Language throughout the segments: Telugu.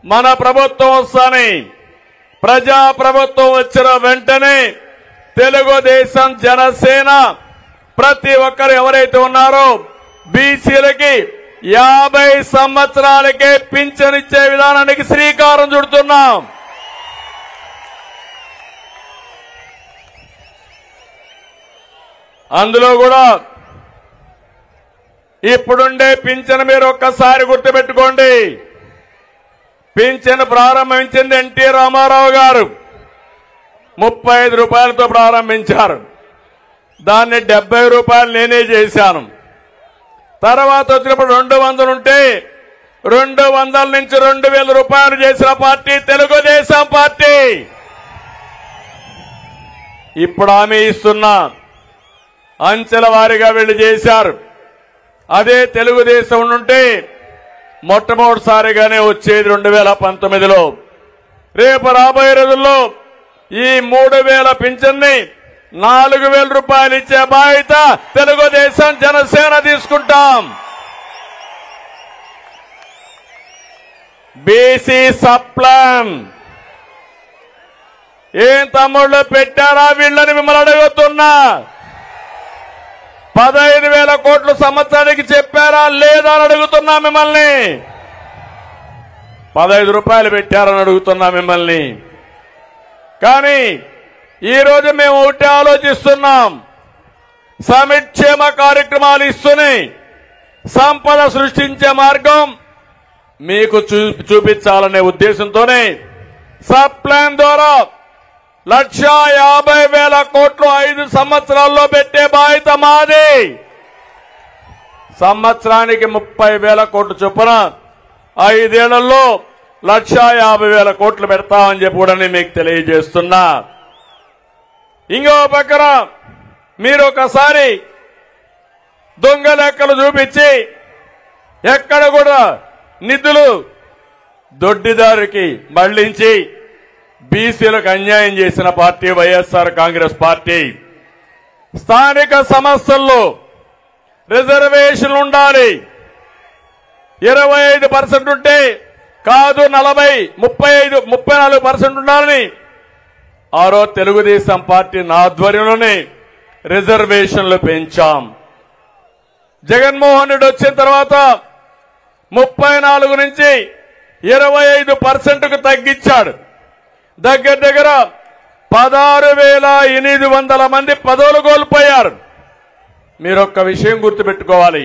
మన ప్రభుత్వం వస్తాని ప్రజా ప్రభుత్వం వచ్చిన వెంటనే తెలుగుదేశం జనసేన ప్రతి ఒక్కరు ఎవరైతే ఉన్నారో బీసీలకి 50 సంవత్సరాలకే పింఛన్ ఇచ్చే విధానానికి శ్రీకారం చుడుతున్నాం. అందులో కూడా ఇప్పుడుండే పింఛన్ మీరు ఒక్కసారి గుర్తుపెట్టుకోండి. పింఛన్ ప్రారంభించింది ఎన్టీ రామారావు గారు 35 రూపాయలతో ప్రారంభించారు. దాన్ని 70 రూపాయలు నేనే చేశాను. తర్వాత వచ్చినప్పుడు 200 ఉంటే 200 నుంచి 2000 రూపాయలు చేసిన పార్టీ తెలుగుదేశం పార్టీ. ఇప్పుడు హామీ ఇస్తున్నా, అంచెల వారీగా వీళ్ళు చేశారు. అదే తెలుగుదేశం ఉంటే మొట్టమొదటిసారిగానే వచ్చేది 2019లో. రేపు రాబోయే రోజుల్లో ఈ 3000 పింఛన్ని 4000 రూపాయలు ఇచ్చే బాధ్యత తెలుగుదేశం జనసేన తీసుకుంటాం. బీసీ సప్లాన్ ఏం తమ్ముళ్ళు పెట్టారా వీళ్ళని మిమ్మల్ని అడుగుతున్నా. 15,000 కోట్లు సంవత్సరానికి చెప్పారా లేదా అని అడుగుతున్నా మిమ్మల్ని. 15 రూపాయలు పెట్టారని అడుగుతున్నా మిమ్మల్ని. కానీ ఈరోజు మేము ఒకటే ఆలోచిస్తున్నాం, సంక్షేమ కార్యక్రమాలు ఇస్తూనే సంపద సృష్టించే మార్గం మీకు చూపించాలనే ఉద్దేశంతోనే సబ్ ప్లాన్ ద్వారా 1,50,000 కోట్లు 5 సంవత్సరాల్లో పెట్టే బాధ్యత మాది. సంవత్సరానికి 30,000 కోట్లు చొప్పున 5 ఏళ్లలో 1,50,000 కోట్లు పెడతామని చెప్పి కూడా మీకు తెలియజేస్తున్నా. ఇంకో పక్కన మీరు ఒకసారి దొంగ లెక్కలు చూపించి ఎక్కడ కూడా నిధులు దొడ్డిదారికి మళ్లించి బీసీలకు అన్యాయం చేసిన పార్టీ వైఎస్ఆర్ కాంగ్రెస్ పార్టీ. స్థానిక సంస్థల్లో రిజర్వేషన్లు ఉండాలి. 25% ఉంటే కాదు 34% ఉండాలని ఆ రోజు తెలుగుదేశం పార్టీ ఆధ్వర్యంలోనే రిజర్వేషన్లు పెంచాం. జగన్మోహన్ రెడ్డి వచ్చిన తర్వాత 34 నుంచి 25%కు తగ్గించాడు. దగ్గర 16,800 మంది పదవులు కోల్పోయారు. మీరొక్క విషయం గుర్తుపెట్టుకోవాలి,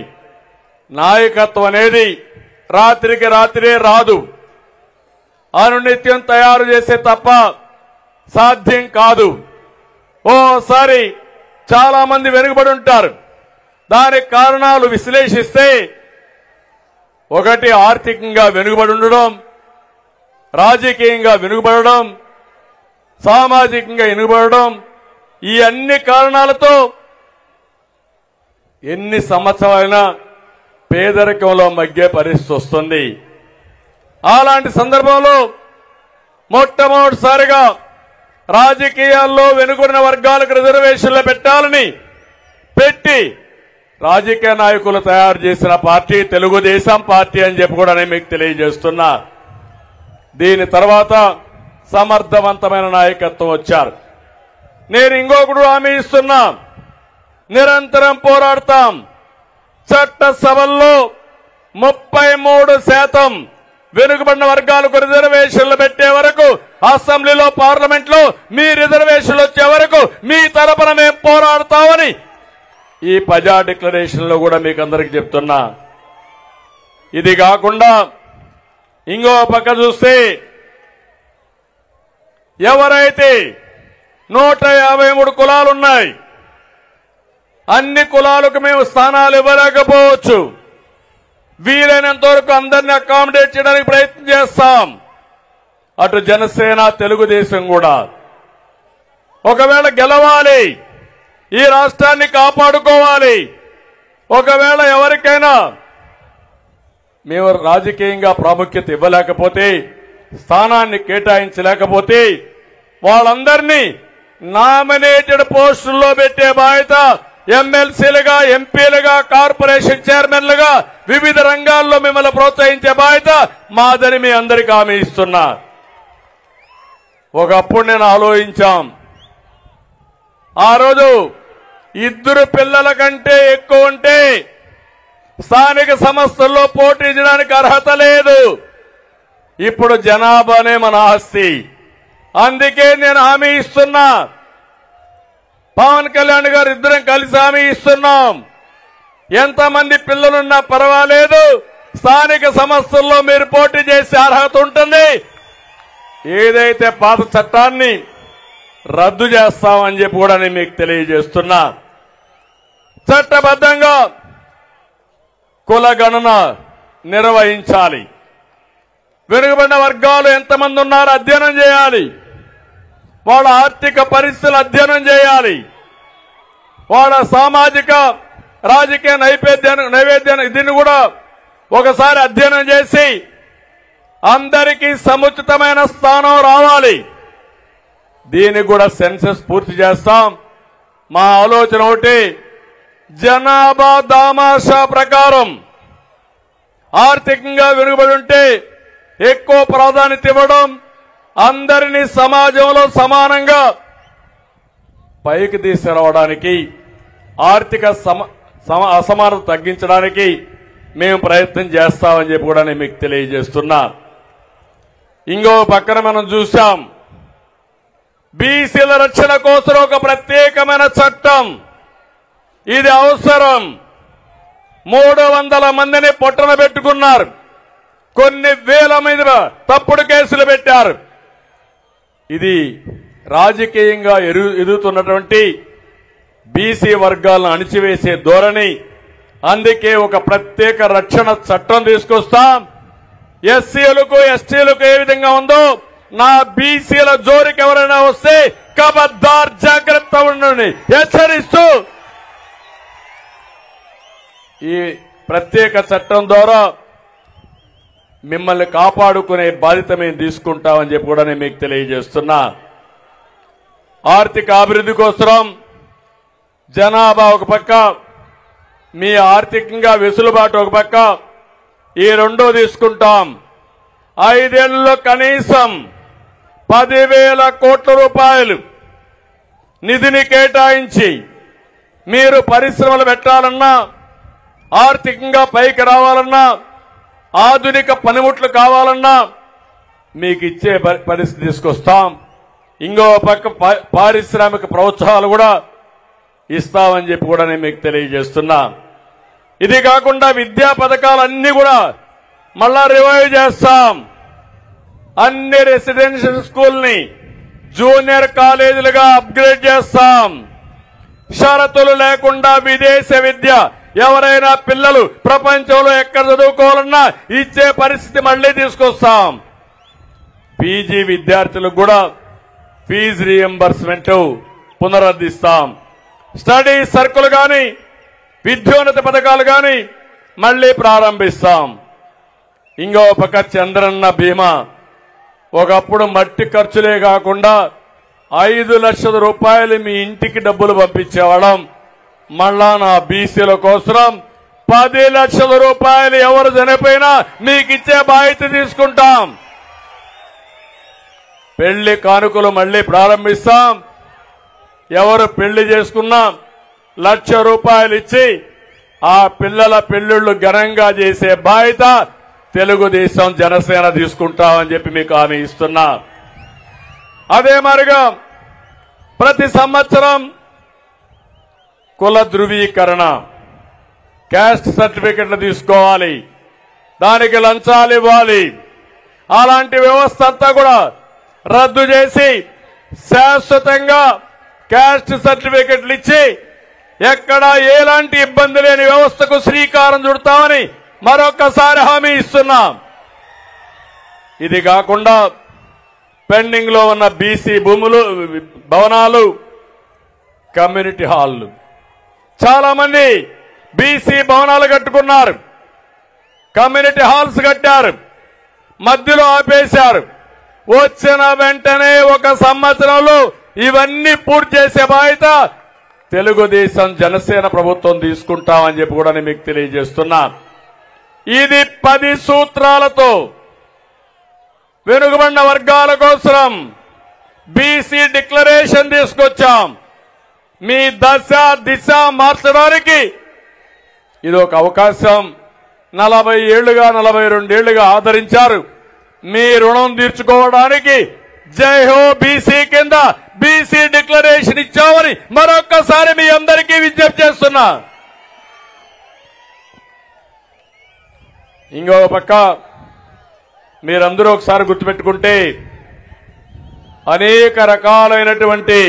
నాయకత్వం అనేది రాత్రికి రాత్రే రాదు. అనునిత్యం తయారు చేసే తప్ప సాధ్యం కాదు. ఓసారి చాలా మంది వెనుకబడి ఉంటారు. దానికి కారణాలు విశ్లేషిస్తే ఒకటి ఆర్థికంగా వెనుకబడి ఉండడం, రాజకీయంగా వెనుకబడడం, సామాజికంగా వెనుకబడడం, ఈ అన్ని కారణాలతో ఎన్ని సంవత్సరాలైనా పేదరికంలో మగ్గే పరిస్థితి వస్తుంది. అలాంటి సందర్భంలో మొట్టమొదటిసారిగా రాజకీయాల్లో వెనుకబడిన వర్గాలకు రిజర్వేషన్లు పెట్టాలని పెట్టి రాజకీయ నాయకులు తయారు చేసిన పార్టీ తెలుగుదేశం పార్టీ అని చెప్పి కూడా నేను మీకు తెలియజేస్తున్నా. దీని తర్వాత సమర్థవంతమైన నాయకత్వం వచ్చారు. నేను ఇంకొకటి హామీ ఇస్తున్నా, నిరంతరం పోరాడతాం. చట్టసభల్లో 33% వెనుకబడిన వర్గాలకు రిజర్వేషన్లు పెట్టే వరకు, అసెంబ్లీలో పార్లమెంట్లో మీ రిజర్వేషన్లు వచ్చే వరకు మీ తరపున మేము పోరాడతామని ఈ ప్రజా డిక్లరేషన్ లో కూడా మీకు అందరికీ చెప్తున్నా. ఇది కాకుండా ఇంకో పక్క చూస్తే ఎవరైతే 153 కులాలున్నాయి, అన్ని కులాలకు మేము స్థానాలు ఇవ్వలేకపోవచ్చు. వీలైనంత వరకు అందరినీ అకామిడేట్ చేయడానికి ప్రయత్నం చేస్తాం. అటు జనసేన తెలుగుదేశం కూడా ఒకవేళ గెలవాలి, ఈ రాష్ట్రాన్ని కాపాడుకోవాలి. ఒకవేళ ఎవరికైనా మేము రాజకీయంగా ప్రాముఖ్యత ఇవ్వలేకపోతే, స్థానాన్ని కేటాయించలేకపోతే వాళ్ళందరినీ నామినేటెడ్ పోస్టుల్లో పెట్టే బాధ్యత ఎమ్మెల్సీలుగా, ఎంపీలుగా, కార్పొరేషన్ చైర్మన్లుగా వివిధ రంగాల్లో మిమ్మల్ని ప్రోత్సహించే బాధ్యత మాదని మీ అందరికీ హామీ ఇస్తున్నా. ఒకప్పుడు నేను ఆలోచించాం, ఆ రోజు 2 పిల్లల కంటే ఎక్కువ ఉంటే స్థానిక సంస్థల్లో పోటీ చేయడానికి అర్హత లేదు. ఇప్పుడు జనాభానే మన ఆస్తి. అందుకే నేను హామీ ఇస్తున్నా, పవన్ కళ్యాణ్ గారు ఇద్దరం కలిసి హామీ ఇస్తున్నాం, ఎంతమంది పిల్లలున్నా పర్వాలేదు, స్థానిక సంస్థల్లో మీరు పోటీ చేసే అర్హత ఉంటుంది. ఏదైతే పాత చట్టాన్ని రద్దు చేస్తామని చెప్పి కూడా నేను మీకు తెలియజేస్తున్నా. చట్టబద్ధంగా కులగణన నిర్వహించాలి. వెనుకబడిన వర్గాలు ఎంతమంది ఉన్నారో అధ్యయనం చేయాలి. వాళ్ళ ఆర్థిక పరిస్థితులు అధ్యయనం చేయాలి. వాళ్ళ సామాజిక రాజకీయ నైవేద్యాన్ని దీన్ని కూడా ఒకసారి అధ్యయనం చేసి అందరికీ సముచితమైన స్థానం రావాలి. దీనికి కూడా సెన్సస్ పూర్తి చేస్తాం. మా ఆలోచన ఒకటి, జనాభా దామాషా ప్రకారం ఆర్థికంగా వెనుకబడి ఉంటే ఎక్కువ ప్రాధాన్యత ఇవ్వడం, అందరినీ సమాజంలో సమానంగా పైకి తీసుకురావడానికి, ఆర్థిక అసమానత తగ్గించడానికి మేము ప్రయత్నం చేస్తామని చెప్పి కూడా నేను మీకు తెలియజేస్తున్నా. ఇంకో పక్కన మనం చూసాం, బీసీల రక్షణ కోసం ఒక ప్రత్యేకమైన చట్టం. ఇది అవసరం. 300 మందిని పొట్టన పెట్టుకున్నారు. కొన్ని వేల మీద తప్పుడు కేసులు పెట్టారు. ఇది రాజకీయంగా ఎదుగుతున్నటువంటి బీసీ వర్గాలను అణిచివేసే ధోరణి. అందుకే ఒక ప్రత్యేక రక్షణ చట్టం తీసుకొస్తాం. ఎస్సీలకు, ఎస్టీలకు ఏ విధంగా ఉందో నా బీసీల జోరికి ఎవరైనా వస్తే ఖబర్దార్ జాగ్రత్త ఉండండి హెచ్చరిస్తూ ఈ ప్రత్యేక చట్టం ద్వారా మిమ్మల్ని కాపాడుకునే బాధ్యత మేము తీసుకుంటామని చెప్పి కూడా నేను మీకు తెలియజేస్తున్నా. ఆర్థిక అభివృద్ధి కోసం జనాభా ఒక పక్క, మీ ఆర్థికంగా వెసులుబాటు ఒక పక్క, ఈ రెండో తీసుకుంటాం. 5 ఏళ్లలో కనీసం 10,000 కోట్ల రూపాయలు నిధిని కేటాయించి మీరు పరిశ్రమలు పెట్టాలన్నా, ఆర్థికంగా పైకి రావాలన్నా, ఆధునిక పనిముట్లు కావాలన్నా మీకు ఇచ్చే పరిస్థితి తీసుకొస్తాం. ఇంకో పక్క పారిశ్రామిక ప్రోత్సాహాలు కూడా ఇస్తామని చెప్పి కూడా నేను మీకు తెలియజేస్తున్నా. ఇది కాకుండా విద్యా పథకాలన్నీ కూడా మళ్ళా రివైవ్ చేస్తాం. అన్ని రెసిడెన్షియల్ స్కూల్ని జూనియర్ కాలేజీలుగా అప్గ్రేడ్ చేస్తాం. షరతులు లేకుండా విదేశ విద్య ఎవరైనా పిల్లలు ప్రపంచంలో ఎక్కడ చదువుకోవాలన్నా ఇచ్చే పరిస్థితి మళ్లీ తీసుకొస్తాం. పీజీ విద్యార్థులకు కూడా ఫీజు రీఎంబర్స్మెంట్ పునరుద్ధరిస్తాం. స్టడీ సర్కిల్ గాని, విద్యోన్నత పథకాలు గాని మళ్లీ ప్రారంభిస్తాం. ఇంకో పక్క చంద్రన్న బీమా. ఒకప్పుడు మట్టి ఖర్చులే కాకుండా 5 లక్షల రూపాయలు మీ ఇంటికి డబ్బులు పంపించేవాళ్ళం. మళ్ళా నా బీసీల కోసం 10 లక్షల రూపాయలు ఎవరు చనిపోయినా మీకు ఇచ్చే బాధ్యత తీసుకుంటాం. పెళ్లి కానుకలు మళ్లీ ప్రారంభిస్తాం. ఎవరు పెళ్లి చేసుకున్నా 1 లక్ష రూపాయలు ఇచ్చి ఆ పిల్లల పెళ్లిళ్లు ఘనంగా చేసే బాధ్యత తెలుగుదేశం, జనసేన తీసుకుంటామని చెప్పి మీకు హామీ ఇస్తున్నా. అదే మరిగా ప్రతి సంవత్సరం కుల ధృవీకరణ, క్యాస్ట్ సర్టిఫికెట్లు తీసుకోవాలి, దానికి లంచాలు ఇవ్వాలి. అలాంటి వ్యవస్థ అంతా కూడా రద్దు చేసి శాశ్వతంగా క్యాస్ట్ సర్టిఫికెట్లు ఇచ్చి ఎక్కడా ఎలాంటి ఇబ్బంది లేని వ్యవస్థకు శ్రీకారం చుడతామని మరొకసారి హామీ ఇస్తున్నాం. ఇది కాకుండా పెండింగ్ లో ఉన్న బీసీ భూములు, భవనాలు, కమ్యూనిటీ హాళ్లు, చాలా మంది బీసీ భవనాలు కట్టుకున్నారు, కమ్యూనిటీ హాల్స్ కట్టారు, మధ్యలో ఆపేశారు. వచ్చిన వెంటనే 1 సంవత్సరంలో ఇవన్నీ పూర్తి చేసే బాధ్యత తెలుగుదేశం జనసేన ప్రభుత్వం తీసుకుంటామని చెప్పి కూడా నేను మీకు తెలియజేస్తున్నా. ఇది 10 సూత్రాలతో వెనుకబడిన వర్గాల కోసం బీసీ డిక్లరేషన్ తీసుకొచ్చాం. మీ దశ దిశ మార్చడానికి ఇది ఒక అవకాశం. 40 ఏళ్లుగా 42 ఏళ్లుగా ఆదరించారు. మీ రుణం తీర్చుకోవడానికి జై హో బీసీ కింద బీసీ డిక్లరేషన్ ఇచ్చామని మరొక్కసారి మీ అందరికీ విజ్ఞప్తి చేస్తున్నా. ఇంకో పక్క మీరందరూ ఒకసారి గుర్తుపెట్టుకుంటే అనేక రకాలైనటువంటి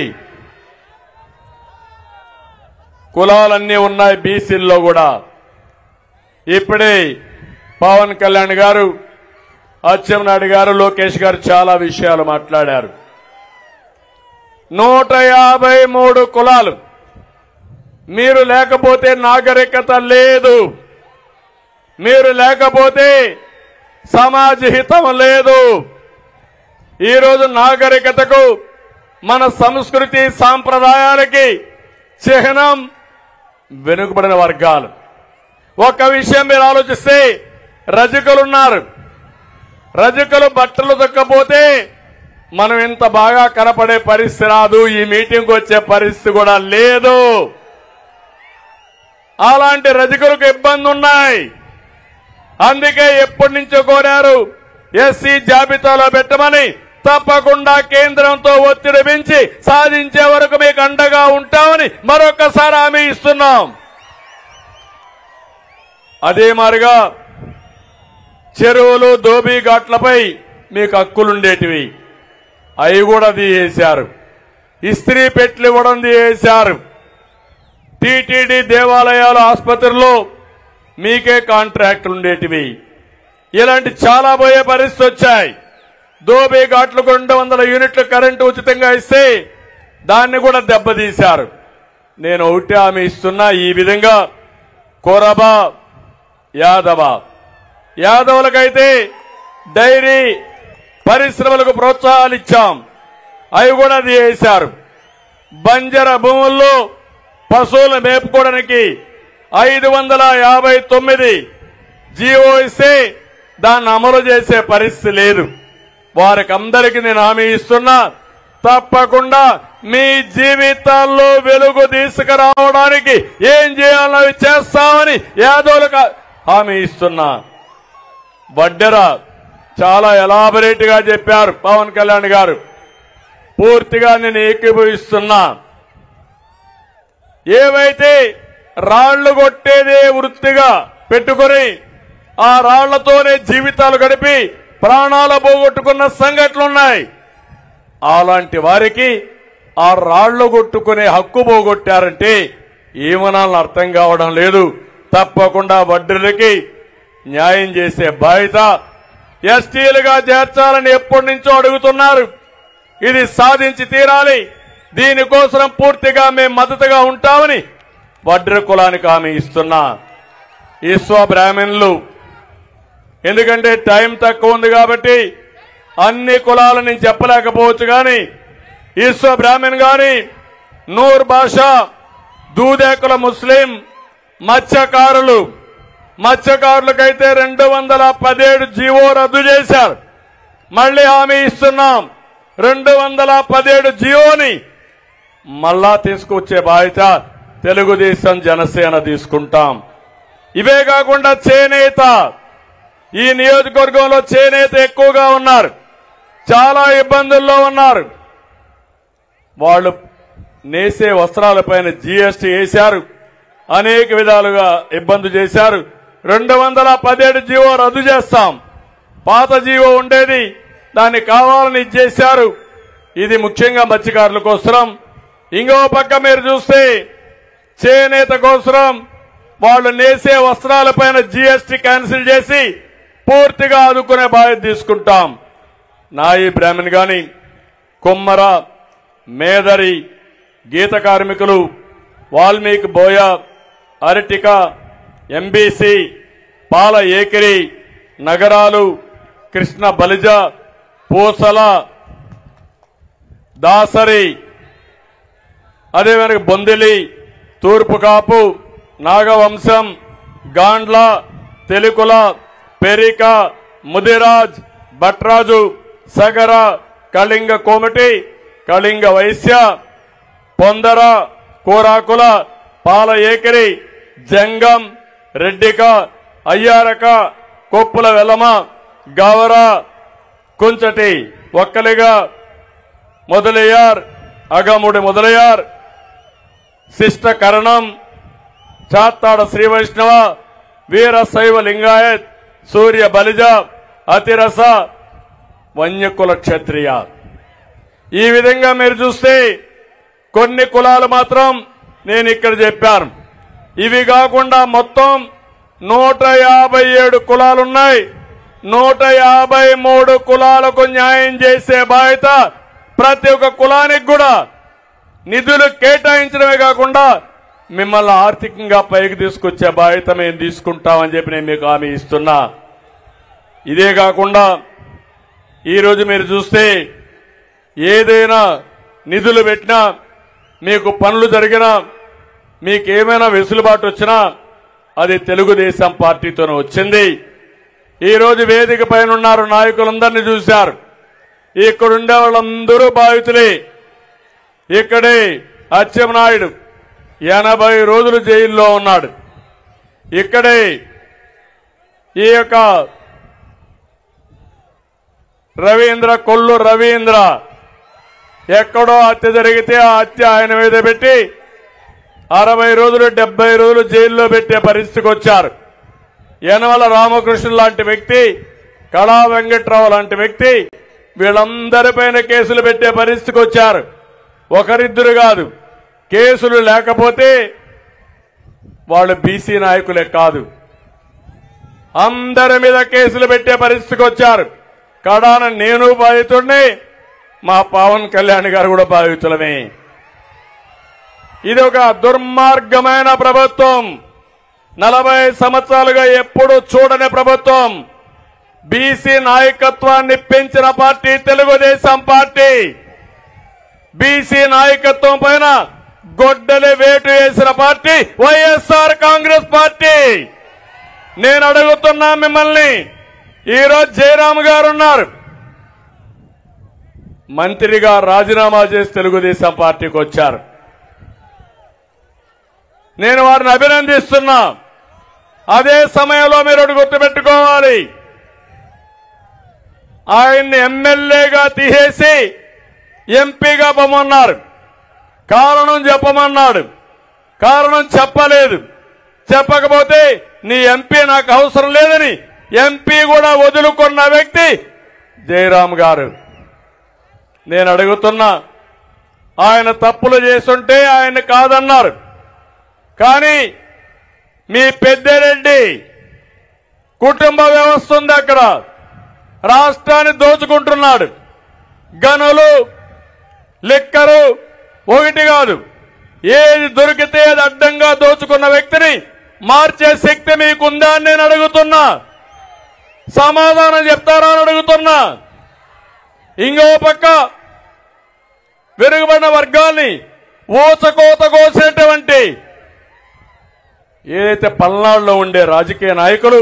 కులాలన్నీ ఉన్నాయి బీసీల్లో కూడా. ఇప్పుడే పవన్ కళ్యాణ్ గారు, అచ్చెన్నాయుడు గారు, లోకేష్ గారు చాలా విషయాలు మాట్లాడారు. 153 కులాలు. మీరు లేకపోతే నాగరికత లేదు, మీరు లేకపోతే సమాజ హితం లేదు. ఈరోజు నాగరికతకు, మన సంస్కృతి సాంప్రదాయాలకి చిహ్నం వెనుకబడిన వర్గాలు. ఒక విషయం మీరు ఆలోచిస్తే, రజకులున్నారు. రజకులు బట్టలు దొక్కపోతే మనం ఇంత బాగా కనపడే పరిస్థితి రాదు, ఈ మీటింగ్కి వచ్చే పరిస్థితి కూడా లేదు. అలాంటి రజకులకు ఇబ్బంది ఉన్నాయి. అందుకే ఎప్పటి నుంచో కోరారు ఎస్సీ జాబితాలో పెట్టమని. తప్పకుండా కేంద్రంతో ఒత్తిడి పెంచి సాధించే వరకు మీకు అండగా ఉంటామని మరొకసారి హామీ ఇస్తున్నాం. అదే మాదిరిగా చెరువులు, దోబీ ఘాట్లపై మీకు హక్కులుండేటివి, అవి కూడా తీసేశారు. ఇస్త్రీ పెట్లు ఇవ్వడం తీసేశారు. టీటీడీ దేవాలయాలు, ఆసుపత్రుల్లో మీకే కాంట్రాక్టులు ఉండేటివి. ఇలాంటి చాలా పోయే పరిస్థితి వచ్చాయి. దోబీ ఘాట్లకు 200 యూనిట్లు కరెంటు ఉచితంగా ఇస్తే దాన్ని కూడా దెబ్బతీశారు. నేను ఒకటి హామీ ఇస్తున్నా, ఈ విధంగా కొరబ, యాదవులకైతే డైరీ పరిశ్రమలకు ప్రోత్సాహాలు ఇచ్చాం, అవి కూడా తీసేశారు. బంజర భూముల్లో పశువులు మేపుకోవడానికి 559 జీవో ఇస్తే దాన్ని అమలు చేసే పరిస్థితి లేదు. వారికి అందరికీ నేను హామీ ఇస్తున్నా, తప్పకుండా మీ జీవితాల్లో వెలుగు తీసుకురావడానికి ఏం చేయాలో చేస్తామని యాదవులకు హామీ ఇస్తున్నా. వడ్డెర చాలా ఎలాబరేట్ గా చెప్పారు పవన్ కళ్యాణ్ గారు, పూర్తిగా నేను ఏకీభవిస్తున్నా. ఏవైతే రాళ్లు కొట్టేదే వృత్తిగా పెట్టుకుని ఆ రాళ్లతోనే జీవితాలు గడిపి ప్రాణాలు పోగొట్టుకున్న సంఘటనలున్నాయి. అలాంటి వారికి ఆ రాళ్లు కొట్టుకునే హక్కు పోగొట్టారంటే ఏమనాలని అర్థం కావడం లేదు. తప్పకుండా వడ్డీలకి న్యాయం చేసే బాధ్యత ఎస్టీలుగా చేర్చాలని ఎప్పటి నుంచో అడుగుతున్నారు. ఇది సాధించి తీరాలి. దీనికోసం పూర్తిగా మేము మద్దతుగా ఉంటామని వడ్డీ కులానికి హామీ ఇస్తున్నా. ఈశ్వ బ్రాహ్మణులు, ఎందుకంటే టైం తక్కువ ఉంది కాబట్టి అన్ని కులాలు నేను చెప్పలేకపోవచ్చు, కానీ ఈశ్వ బ్రాహ్మణ్ గాని, నూర్ భాషా, దూదేకుల ముస్లిం, మత్స్యకారులకైతే 217 జీవో రద్దు చేశారు. మళ్లీ హామీ ఇస్తున్నాం, 217 జీవోని మళ్ళా తీసుకొచ్చే బాధ్యత తెలుగుదేశం జనసేన తీసుకుంటాం. ఇవే కాకుండా చేనేత, ఈ నియోజకవర్గంలో చేనేత ఎక్కువగా ఉన్నారు, చాలా ఇబ్బందుల్లో ఉన్నారు. వాళ్ళు నేసే వస్త్రాలపైన జీఎస్టీ వేశారు, అనేక విధాలుగా ఇబ్బంది చేశారు. 217 జీవో రద్దు చేస్తాం. పాత జీవో ఉండేది, దాన్ని కావాలని ఇచ్చేశారు. ఇది ముఖ్యంగా మత్స్యకారుల కోసం. ఇంకో పక్క మీరు చూస్తే చేనేత కోసం వాళ్ళు నేసే వస్త్రాలపైన జీఎస్టీ క్యాన్సిల్ చేసి పూర్తిగా ఆదుకునే బాధ్యత తీసుకుంటాం. నాయి బ్రాహ్మణ్ గాని, కుమ్మర, మేదరి, గీత కార్మికులు, వాల్మీకి బోయ, అరటిక, ఎంబీసీ, పాల ఏకిరి, నగరాలు, కృష్ణ బలిజ, పూసల, దాసరి, అదేవిధంగా బొందిలి, తూర్పు కాపు, నాగవంశం, గాండ్ల, తెలుకుల, పెరిక, ముదిరాజ్, భట్రాజు, సగర, కళింగ కోమటి, కళింగ వైశ్య, పొందర, కోరాకుల, పాల ఏకరి, జంగం, రెడ్డిక, అయ్యారక, కొప్పుల వెలమ, గవర, కుంచటి, ఒక్కలిగ, మొదలయ్యార్, అగముడి మొదలయ్యార్, శిష్ట కరణం, చాత్తాడ శ్రీ వైష్ణవ, వీర శైవ లింగాయత్, సూర్య బలిజ, అతిరస, వన్యకుల క్షత్రియ. ఈ విధంగా మీరు చూస్తే కొన్ని కులాలు మాత్రం నేను ఇక్కడ చెప్పాను. ఇవి కాకుండా మొత్తం 157 కులాలున్నాయి. 153 కులాలకు న్యాయం చేసే బాధ్యత ప్రతి ఒక్క కులానికి కూడా నిధులు కేటాయించడమే కాకుండా మిమ్మల్ని ఆర్థికంగా పైకి తీసుకొచ్చే బాధ్యత మేము తీసుకుంటామని చెప్పి నేను మీకు హామీ ఇస్తున్నా. ఇదే కాకుండా ఈరోజు మీరు చూస్తే ఏదైనా నిధులు పెట్టినా, మీకు పనులు జరిగినా, మీకేమైనా వెసులుబాటు వచ్చినా అది తెలుగుదేశం పార్టీతోనే వచ్చింది. ఈరోజు వేదిక పైన ఉన్నారు, నాయకులందరినీ చూశారు. ఇక్కడుండే వాళ్ళందరూ బాధితులే. ఇక్కడే అచ్చెన్నాయుడు 80 రోజులు జైల్లో ఉన్నాడు. ఇక్కడే ఈ యొక్క రవీంద్ర, కొల్లు రవీంద్ర ఎక్కడో హత్య జరిగితే ఆ హత్య ఆయన మీద పెట్టి 60 రోజులు 70 రోజులు జైల్లో పెట్టే పరిస్థితికి వచ్చారు. యనమల రామకృష్ణ లాంటి వ్యక్తి, కళా వెంకట్రావు లాంటి వ్యక్తి, వీళ్ళందరిపైన కేసులు పెట్టే పరిస్థితికి వచ్చారు. ఒకరిద్దరు కాదు, కేసులు లేకపోతే వాళ్ళు బీసీ నాయకులే కాదు, అందరి మీద కేసులు పెట్టే పరిస్థితికి వచ్చారు. కడాన నేను బాధితుడిని, మా పవన్ కళ్యాణ్ గారు కూడా బాధితులమే. ఇది ఒక దుర్మార్గమైన ప్రభుత్వం. 40 సంవత్సరాలుగా ఎప్పుడు చూడని ప్రభుత్వం. బీసీ నాయకత్వాన్ని పెంచిన పార్టీ తెలుగుదేశం పార్టీ. బీసీ నాయకత్వం పైన గొడ్డలి వేటు వేసిన పార్టీ వైఎస్ఆర్ కాంగ్రెస్ పార్టీ. నేను అడుగుతున్నా మిమ్మల్ని, ఈరోజు జయరామ్ గారు ఉన్నారు, మంత్రిగా రాజీనామా చేసి తెలుగుదేశం పార్టీకి వచ్చారు. నేను వారిని అభినందిస్తున్నా. అదే సమయంలో మీరు గుర్తుపెట్టుకోవాలి, ఆయన్ని ఎమ్మెల్యేగా తీసేసి ఎంపీగా పొమ్మన్నారు. కారణం చెప్పమన్నాడు. కారణం చెప్పలేదు. చెప్పకపోతే నీ ఎంపీ నాకు అవసరం లేదని ఎంపీ కూడా వదులుకున్న వ్యక్తి జయరామ్ గారు. నేను అడుగుతున్నా, ఆయన తప్పులు చేస్తుంటే ఆయన కాదన్నారు. కానీ మీ పెద్దిరెడ్డి కుటుంబ వ్యవస్థ ఉంది, అక్కడ రాష్ట్రాన్ని దోచుకుంటున్నాడు. గనులు, లిక్కరు ఒకటి కాదు, ఏది దొరికితే అది అడ్డంగా దోచుకున్న వ్యక్తిని మార్చే శక్తి మీకుందా అని నేను అడుగుతున్నా. సమాధానం చెప్తారా అని అడుగుతున్నా. ఇంకో పక్క వెనుకబడిన వర్గాల్ని ఊచకోత కోసేటువంటి ఏదైతే పల్నాడులో ఉండే రాజకీయ నాయకులు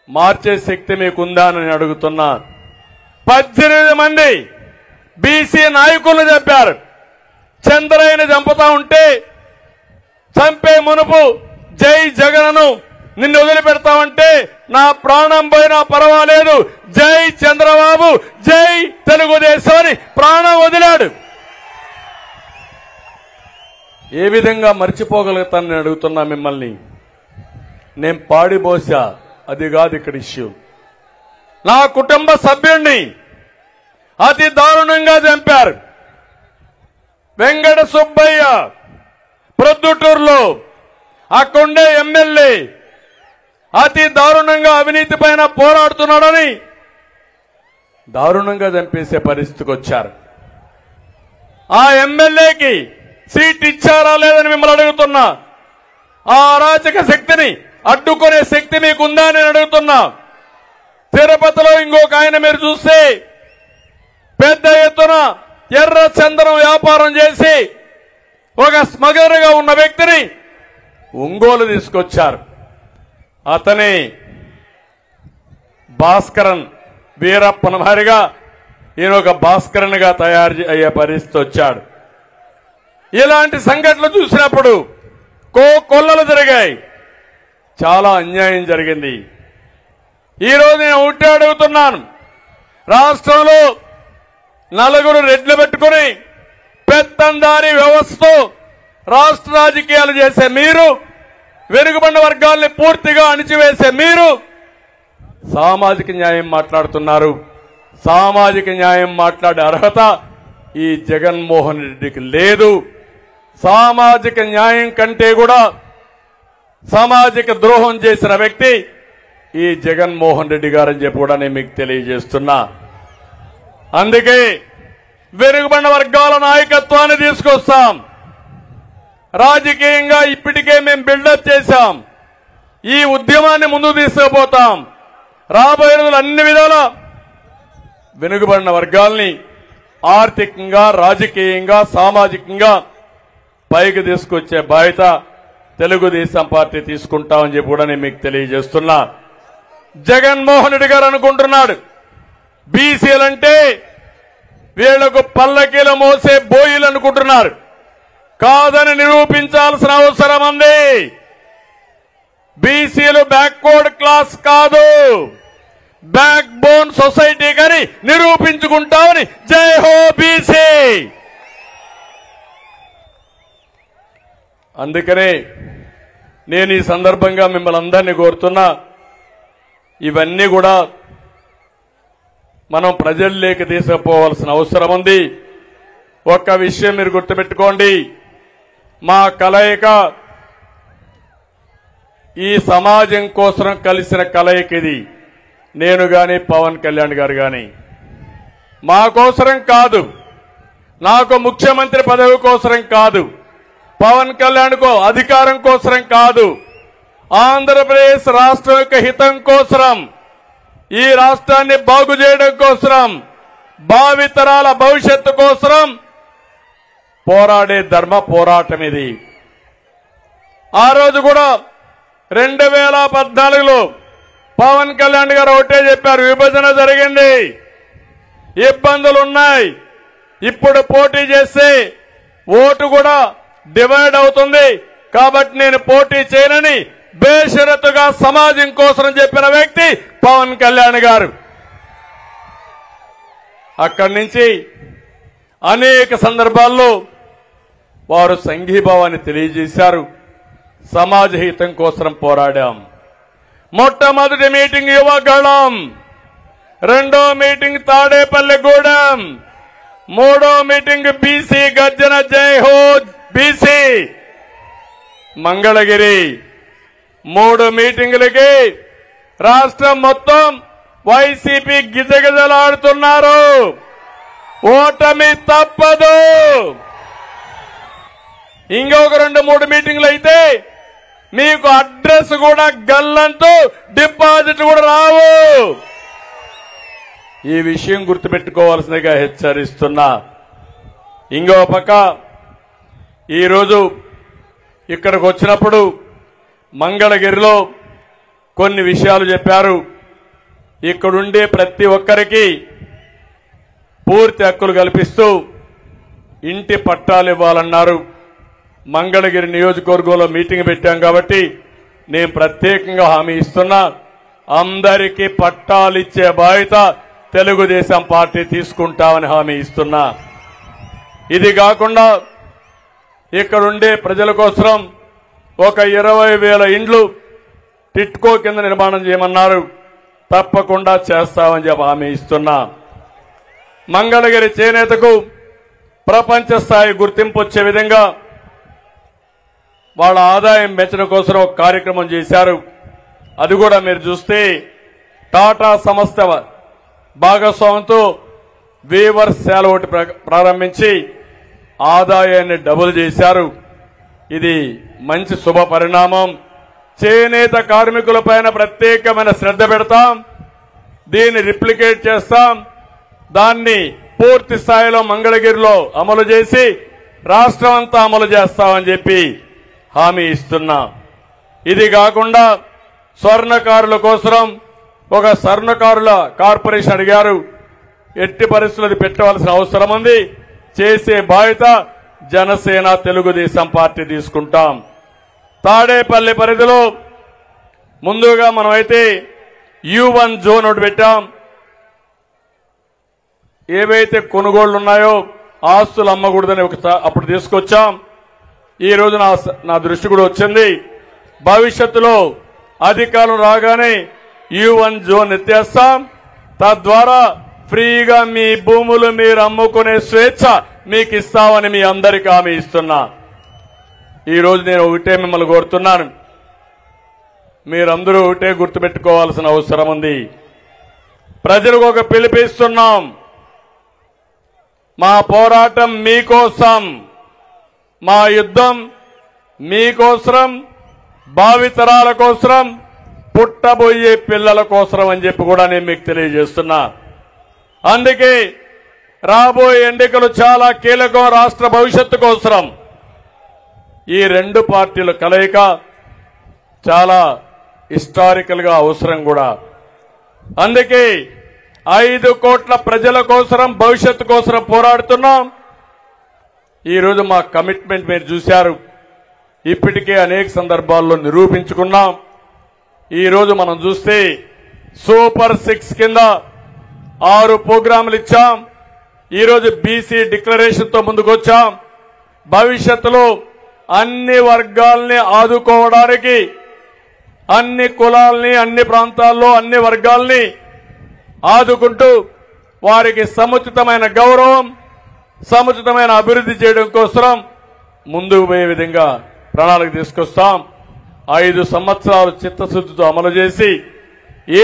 మార్చే శక్తి మీకుందా అని అడుగుతున్నా. 18 మంది బీసీ నాయకులు చెప్పారు, చంద్రయ్యని చంపుతా ఉంటే చంపే మునుపు జై జగన్ను నిన్ను వదిలిపెడతామంటే నా ప్రాణం పోయినా పర్వాలేదు, జై చంద్రబాబు, జై తెలుగుదేశం అని ప్రాణం వదిలాడు. ఏ విధంగా మర్చిపోగలుగుతానని అడుగుతున్నా మిమ్మల్ని. నేను పాడిపోసా, అది కాదు ఇక్కడ ఇష్యూ. నా కుటుంబ సభ్యుణ్ణి అతి దారుణంగా చంపారు. వెంకట సుబ్బయ్య ప్రొద్దుటూరులో అక్కడుండే ఎమ్మెల్యే అతి దారుణంగా అవినీతి పైన పోరాడుతున్నాడని దారుణంగా చంపేసే పరిస్థితికి వచ్చారు. ఆ ఎమ్మెల్యేకి సీట్ ఇచ్చారా లేదని మిమ్మల్ని అడుగుతున్నా. ఆ అరాచక శక్తిని అడ్డుకునే శక్తి మీకుందా నేను అడుగుతున్నా. తిరుపతిలో ఇంకొక ఆయన మీరు చూస్తే పెద్ద ఎత్తున ఎర్ర చందనం వ్యాపారం చేసి ఒక స్మగ్లర్గా ఉన్న వ్యక్తిని ఒంగోలు తీసుకొచ్చారు. అతని భాస్కరన్ వీరప్పన మారిగా ఈయన ఒక భాస్కరన్ గా తయారు అయ్యే పరిస్థితి వచ్చాడు. ఇలాంటి సంఘటనలు చూసినప్పుడు కొల్లలు జరిగాయి, చాలా అన్యాయం జరిగింది. ఈరోజు నేను ఒకటే అడుగుతున్నాను, రాష్ట్రంలో నలుగురు రెడ్లు పెట్టుకుని పెత్తందారీ వ్యవస్థతో రాష్ట్ర రాజకీయాలు చేసే మీరు, వెనుకబడిన వర్గాల్ని పూర్తిగా అణిచివేసే మీరు సామాజిక న్యాయం మాట్లాడుతున్నారు. సామాజిక న్యాయం మాట్లాడే అర్హత ఈ జగన్మోహన్ రెడ్డికి లేదు. సామాజిక న్యాయం కంటే కూడా సామాజిక ద్రోహం చేసిన వ్యక్తి ఈ జగన్మోహన్ రెడ్డి గారని చెప్పి కూడా నేను మీకు తెలియజేస్తున్నా. అందుకే వెనుకబడిన వర్గాల నాయకత్వాన్ని తీసుకొస్తాం. రాజకీయంగా ఇప్పటికే మేము బిల్డప్ చేశాం. ఈ ఉద్యమాన్ని ముందుకు తీసుకుపోతాం. రాబోయే రోజులు అన్ని విధాల వెనుకబడిన వర్గాల్ని ఆర్థికంగా, రాజకీయంగా, సామాజికంగా పైకి తీసుకొచ్చే బాధ్యత తెలుగుదేశం పార్టీ తీసుకుంటామని చెప్పి కూడా నేను మీకు తెలియజేస్తున్నా. జగన్మోహన్ రెడ్డి గారు అనుకుంటున్నాడు బీసీలంటే వీళ్లకు పల్లకీలు మోసే బోయిలు అనుకుంటున్నారు. కాదని నిరూపించాల్సిన అవసరం ఉంది. బీసీలు బ్యాక్వర్డ్ క్లాస్ కాదు, బ్యాక్ బోన్ సొసైటీ కానీ నిరూపించుకుంటామని జై హో బీసీ. అందుకనే నేను ఈ సందర్భంగా మిమ్మల్ని అందరినీ కోరుతున్నా, ఇవన్నీ కూడా మనం ప్రజల్లోకి తీసుకుపోవాల్సిన అవసరం ఉంది. ఒక్క విషయం మీరు గుర్తుపెట్టుకోండి, మా కలయిక ఈ సమాజం కోసం కలిసిన కలయిక ఇది. నేను గాని పవన్ కళ్యాణ్ గారు గాని మా కోసరం కాదు, నాకు ముఖ్యమంత్రి పదవి కోసరం కాదు, పవన్ కళ్యాణ్ కో అధికారం కోసరం కాదు, ఆంధ్రప్రదేశ్ రాష్ట్రం యొక్క హితం కోసరం, ఈ రాష్ట్రాన్ని బాగు చేయడం కోసరం, భావితరాల భవిష్యత్తు కోసరం పోరాడే ధర్మ పోరాటం ఇది. ఆ రోజు కూడా 2014లో పవన్ కళ్యాణ్ గారు ఒకటే చెప్పారు, విభజన జరిగింది, ఇబ్బందులున్నాయి, ఇప్పుడు పోటీ చేస్తే ఓటు కూడా డివైడ్ అవుతుంది, కాబట్టి నేను పోటీ చేయనని బేషరతుగా సమాజం కోసం చెప్పిన వ్యక్తి పవన్ కళ్యాణ్ గారు. అక్కడి నుంచి అనేక సందర్భాల్లో వారు సంఘీభావాన్ని తెలియజేశారు. సమాజ హితం కోసం పోరాడాం. మొట్టమొదటి మీటింగ్ యువగళం, రెండో మీటింగ్ తాడేపల్లిగూడెం, మూడో మీటింగ్ బీసీ గర్జన జై హో బీసీ మంగళగిరి. 3 మీటింగులకి రాష్ట్రం మొత్తం వైసీపీ గిజగిజలాడుతున్నారు. ఓటమి తప్పదు. ఇంకొక 2-3 మీటింగులు అయితే మీకు అడ్రస్ కూడా గల్లంతో డిపాజిట్ కూడా రావు. ఈ విషయం గుర్తుపెట్టుకోవాల్సిందిగా హెచ్చరిస్తున్నా. ఇంకో పక్క ఈరోజు ఇక్కడికి వచ్చినప్పుడు మంగళగిరిలో కొన్ని విషయాలు చెప్పారు. ఇక్కడుండే ప్రతి ఒక్కరికి పూర్తి హక్కులు కల్పిస్తూ ఇంటి పట్టాలు ఇవ్వాలన్నారు. మంగళగిరి నియోజకవర్గంలో మీటింగ్ పెట్టాం కాబట్టి నేను ప్రత్యేకంగా హామీ ఇస్తున్నా, అందరికీ పట్టాలిచ్చే బాధ్యత తెలుగుదేశం పార్టీ తీసుకుంటామని హామీ ఇస్తున్నా. ఇది కాకుండా ఇక్కడుండే ప్రజల కోసం ఒక 20,000 ఇండ్లు టిట్కో కింద నిర్మాణం చేయమన్నారు. తప్పకుండా చేస్తామని చెప్పి హామీ ఇస్తున్నా. మంగళగిరి చేనేతకు ప్రపంచ స్థాయి గుర్తింపు వచ్చే విధంగా వాళ్ళ ఆదాయం పెంచడం కోసం ఒక కార్యక్రమం చేశారు. అది కూడా మీరు చూస్తే టాటా సంస్థ భాగస్వామ్యంతో వీవర్స్ శాల ఒకటి ప్రారంభించి ఆదాయాన్ని డబుల్ చేశారు. ఇది మంచి శుభ పరిణామం. చేనేత కార్మికులపైన ప్రత్యేకమైన శ్రద్ధ పెడతాం, దీన్ని రిప్లికేట్ చేస్తాం, దాన్ని పూర్తి స్థాయిలో మంగళగిరిలో అమలు చేసి రాష్ట్రం అంతా అమలు చేస్తామని చెప్పి హామీ ఇస్తున్నా. ఇది కాకుండా స్వర్ణకారుల కోసం ఒక స్వర్ణకారుల కార్పొరేషన్ అడిగారు. ఎట్టి పరిస్థితులు పెట్టవలసిన అవసరం ఉంది. చేసే బాధ్యత జనసేన తెలుగుదేశం పార్టీ తీసుకుంటాం. తాడేపల్లి పరిధిలో ముందుగా మనమైతే U1 జోన్ ఒకటి పెట్టాం. ఏవైతే కొనుగోళ్లు ఉన్నాయో ఆస్తులు అమ్మకూడదని అప్పుడు తీసుకొచ్చాం. ఈ రోజు నా దృష్టి కూడా వచ్చింది. భవిష్యత్తులో అధికారులు రాగానే U1 జోన్ ఎత్తేస్తాం. తద్వారా ఫ్రీగా మీ భూములు మీరు అమ్ముకునే స్వేచ్ఛ మీకు ఇస్తామని మీ అందరికీ హామీ ఇస్తున్నా. ఈ రోజు నేను ఒకటే మిమ్మల్ని కోరుతున్నాను, మీరందరూ ఒకటే గుర్తుపెట్టుకోవాల్సిన అవసరం ఉంది. ప్రజలకు ఒక పిలుపిస్తున్నాం. మా పోరాటం మీకోసం, మా యుద్ధం మీకోసం, భావితరాల కోసం, పుట్టబోయే పిల్లల కోసం అని చెప్పి కూడా నేను మీకు తెలియజేస్తున్నా. అందుకే రాబోయే ఎన్నికలు చాలా కీలకం రాష్ట్ర భవిష్యత్తు కోసం. ఈ రెండు పార్టీల కలయిక చాలా హిస్టారికల్ గా అవసరం కూడా. అందుకే 5 కోట్ల ప్రజల కోసం, భవిష్యత్తు కోసం పోరాడుతున్నాం. ఈ రోజు మా కమిట్మెంట్ మీరు చూశారు. ఇప్పటికే అనేక సందర్భాల్లో నిరూపించుకున్నాం. ఈ రోజు మనం చూస్తే సూపర్ 6 కింద 6 ప్రోగ్రాములు ఇచ్చాం. ఈ రోజు బీసీ డిక్లరేషన్ తో ముందుకొచ్చాం. భవిష్యత్తులో అన్ని వర్గాల్ని ఆదుకోవడానికి, అన్ని కులాల్ని, అన్ని ప్రాంతాల్లో అన్ని వర్గాల్ని ఆదుకుంటూ వారికి సముచితమైన గౌరవం, సముచితమైన అభివృద్ధి చేయడం కోసం ముందుకు పోయే విధంగా ప్రణాళిక తీసుకొస్తాం. 5 సంవత్సరాలు చిత్తశుద్ధితో అమలు చేసి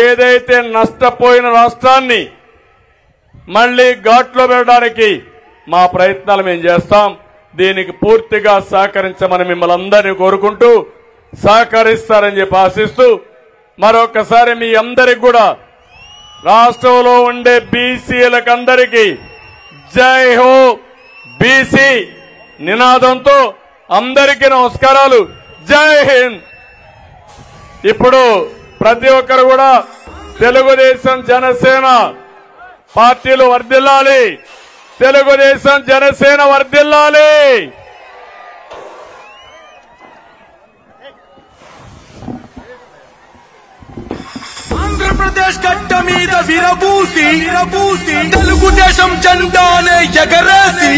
ఏదైతే నష్టపోయిన రాష్ట్రాన్ని మళ్లీ ఘాట్లో పెట్టడానికి మా ప్రయత్నాలు మేము చేస్తాం. దీనికి పూర్తిగా సహకరించమని మిమ్మల్ని అందరినీ కోరుకుంటూ, సహకరిస్తారని చెప్పి ఆశిస్తూ, మరొకసారి మీ అందరికి కూడా రాష్ట్రంలో ఉండే బీసీలకందరికీ జై హో బీసీ నినాదంతో అందరికీ నమస్కారాలు. జై హింద్. ఇప్పుడు ప్రతి ఒక్కరు కూడా తెలుగుదేశం జనసేన పార్టీలు వర్ధిల్లాలి. తెలుగుదేశం జనసేన వర్ధిల్లాలి. ఆంధ్రప్రదేశ్ గడ్డ మీద విరబూసి తెలుగుదేశం జెండానే ఎగరేసి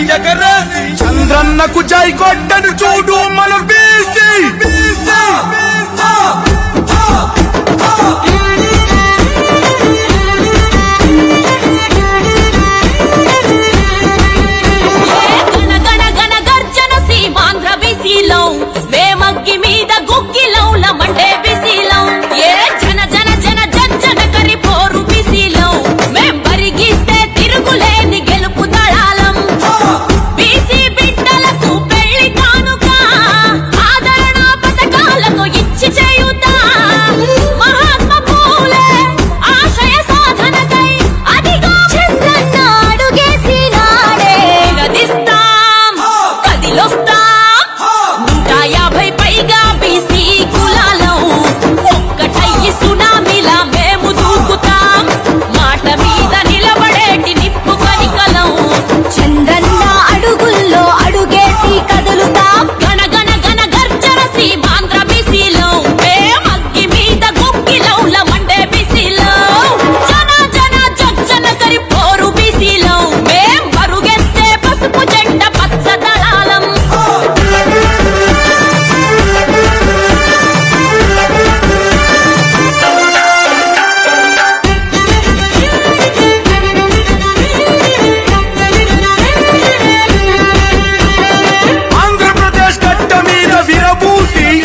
చంద్రన్నకు జై కొట్టను చూడు మన బీసీ.